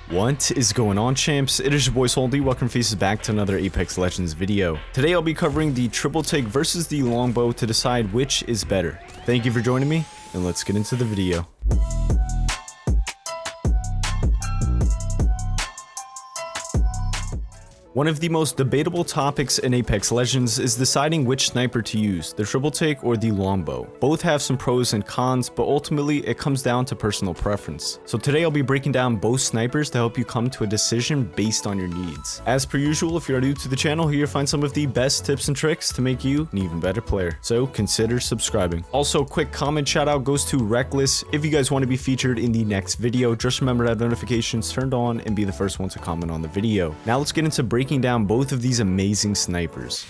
What is going on, champs? It is your boy Soldy. Welcome faces back to another Apex Legends video. Today I'll be covering the triple take versus the longbow to decide which is better. Thank you for joining me, and let's get into the video. One of the most debatable topics in Apex Legends is deciding which sniper to use, the triple take or the longbow. Both have some pros and cons, but ultimately it comes down to personal preference. So today I'll be breaking down both snipers to help you come to a decision based on your needs. As per usual, if you're new to the channel, here you'll find some of the best tips and tricks to make you an even better player. So consider subscribing. Also, quick comment shout out goes to Reckless. If you guys want to be featured in the next video, just remember to have notifications turned on and be the first one to comment on the video. Now let's get into breaking down both of these amazing snipers.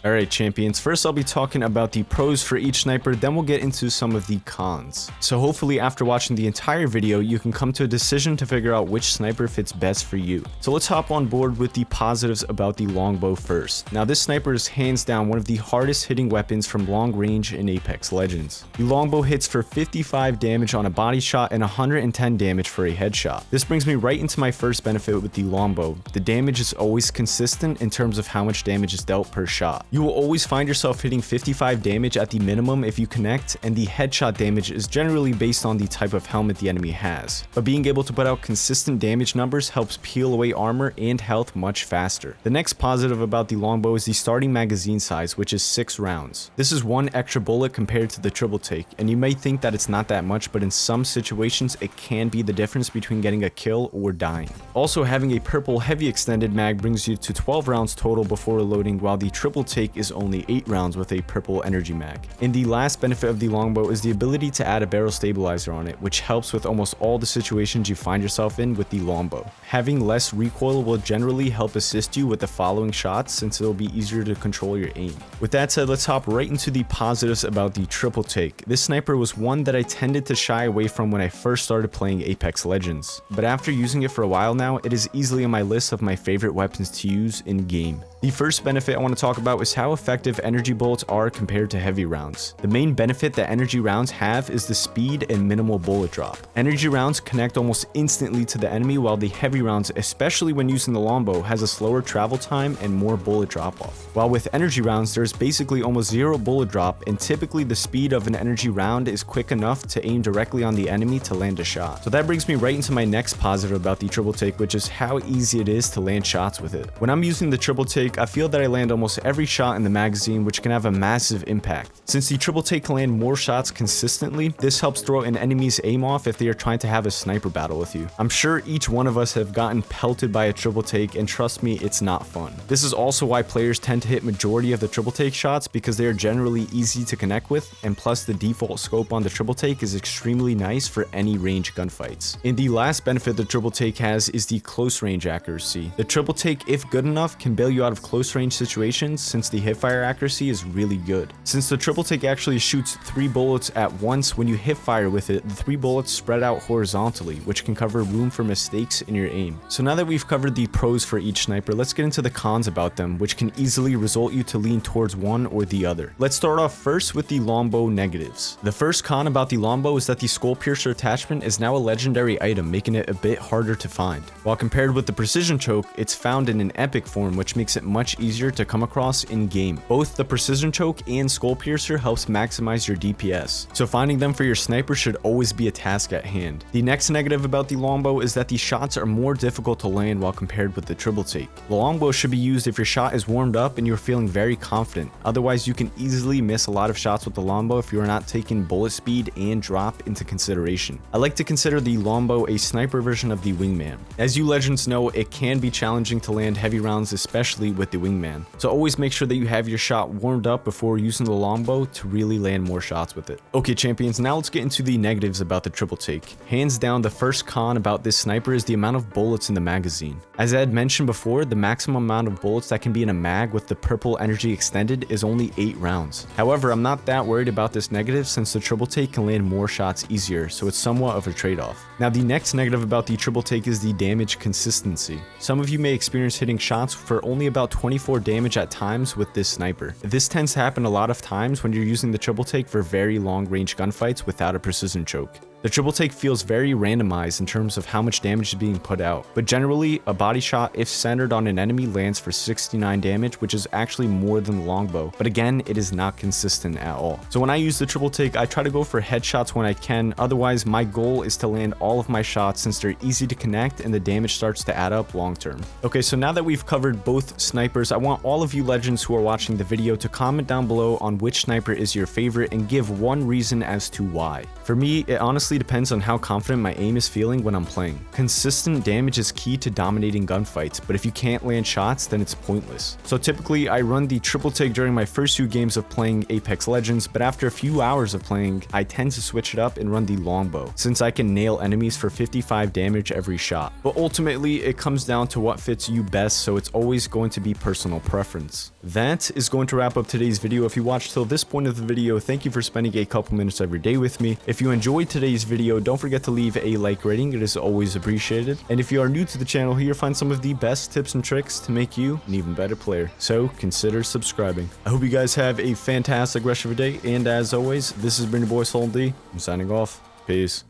Alright champions, first I'll be talking about the pros for each sniper, then we'll get into some of the cons. So hopefully after watching the entire video, you can come to a decision to figure out which sniper fits best for you. So let's hop on board with the positives about the longbow first. Now this sniper is hands down one of the hardest hitting weapons from long range in Apex Legends. The longbow hits for 55 damage on a body shot and 110 damage for a headshot. This brings me right into my first benefit with the longbow. The damage is always consistent in terms of how much damage is dealt per shot. You will always find yourself hitting 55 damage at the minimum if you connect, and the headshot damage is generally based on the type of helmet the enemy has. But being able to put out consistent damage numbers helps peel away armor and health much faster. The next positive about the longbow is the starting magazine size, which is 6 rounds. This is one extra bullet compared to the triple take, and you may think that it's not that much, but in some situations it can be the difference between getting a kill or dying. Also, having a purple heavy extended mag brings you to 12 rounds total before reloading, while the triple take is only 8 rounds with a purple energy mag. And the last benefit of the longbow is the ability to add a barrel stabilizer on it, which helps with almost all the situations you find yourself in with the longbow. Having less recoil will generally help assist you with the following shots, since it'll be easier to control your aim. With that said, let's hop right into the positives about the triple take. This sniper was one that I tended to shy away from when I first started playing Apex Legends, but after using it for a while now, it is easily on my list of my favorite weapons to use in game. The first benefit I want to talk about is how effective energy bullets are compared to heavy rounds. The main benefit that energy rounds have is the speed and minimal bullet drop. Energy rounds connect almost instantly to the enemy, while the heavy rounds, especially when using the longbow, has a slower travel time and more bullet drop off. While with energy rounds, there's basically almost zero bullet drop, and typically the speed of an energy round is quick enough to aim directly on the enemy to land a shot. So that brings me right into my next positive about the triple take, which is how easy it is to land shots with it. When I'm using the triple take, I feel that I land almost every shot in the magazine, which can have a massive impact. Since the triple take can land more shots consistently, this helps throw an enemy's aim off if they are trying to have a sniper battle with you. I'm sure each one of us have gotten pelted by a triple take, and trust me, it's not fun. This is also why players tend to hit majority of the triple take shots, because they are generally easy to connect with, and plus the default scope on the triple take is extremely nice for any range gunfights. And the last benefit the triple take has is the close range accuracy. The triple take, if good enough, can bail you out of close range situations, since the hipfire accuracy is really good. Since the triple take actually shoots 3 bullets at once, when you hip fire with it, the 3 bullets spread out horizontally, which can cover room for mistakes in your aim. So now that we've covered the pros for each sniper, let's get into the cons about them, which can easily result you to lean towards one or the other. Let's start off first with the longbow negatives. The first con about the longbow is that the skull piercer attachment is now a legendary item, making it a bit harder to find. While compared with the precision choke, it's found in an epic form, which makes it much easier to come across in game. Both the precision choke and skull piercer helps maximize your DPS, so finding them for your sniper should always be a task at hand. The next negative about the longbow is that the shots are more difficult to land while compared with the triple take. The longbow should be used if your shot is warmed up and you're feeling very confident. Otherwise, you can easily miss a lot of shots with the longbow if you are not taking bullet speed and drop into consideration. I like to consider the longbow a sniper version of the wingman. As you legends know, it can be challenging to land heavy rounds, especially with the wingman. So always make sure that you have your shot warmed up before using the longbow to really land more shots with it. Okay champions, now let's get into the negatives about the triple take. Hands down, the first con about this sniper is the amount of bullets in the magazine. As I had mentioned before, the maximum amount of bullets that can be in a mag with the purple energy extended is only 8 rounds. However, I'm not that worried about this negative, since the triple take can land more shots easier, so it's somewhat of a trade-off. Now the next negative about the triple take is the damage consistency. Some of you may experience hitting shots for only about 24 damage at times with this sniper. This tends to happen a lot of times when you're using the triple take for very long range gunfights without a precision choke. The triple take feels very randomized in terms of how much damage is being put out, but generally, a body shot if centered on an enemy lands for 69 damage, which is actually more than the longbow, but again, it is not consistent at all. So when I use the triple take, I try to go for headshots when I can, otherwise my goal is to land all of my shots since they're easy to connect and the damage starts to add up long term. Okay, so now that we've covered both snipers, I want all of you legends who are watching the video to comment down below on which sniper is your favorite and give one reason as to why. For me, it honestly depends on how confident my aim is feeling when I'm playing. Consistent damage is key to dominating gunfights, but if you can't land shots, then it's pointless. So typically, I run the triple take during my first few games of playing Apex Legends, but after a few hours of playing, I tend to switch it up and run the longbow, since I can nail enemies for 55 damage every shot. But ultimately, it comes down to what fits you best, so it's always going to be personal preference. That is going to wrap up today's video. If you watched till this point of the video, thank you for spending a couple minutes every day with me. If you enjoyed today's video, don't forget to leave a like rating, it is always appreciated. And if you are new to the channel, here you'll find some of the best tips and tricks to make you an even better player, so consider subscribing. I hope you guys have a fantastic rest of your day, and as always, this has been your boy Soul D. I'm signing off. Peace.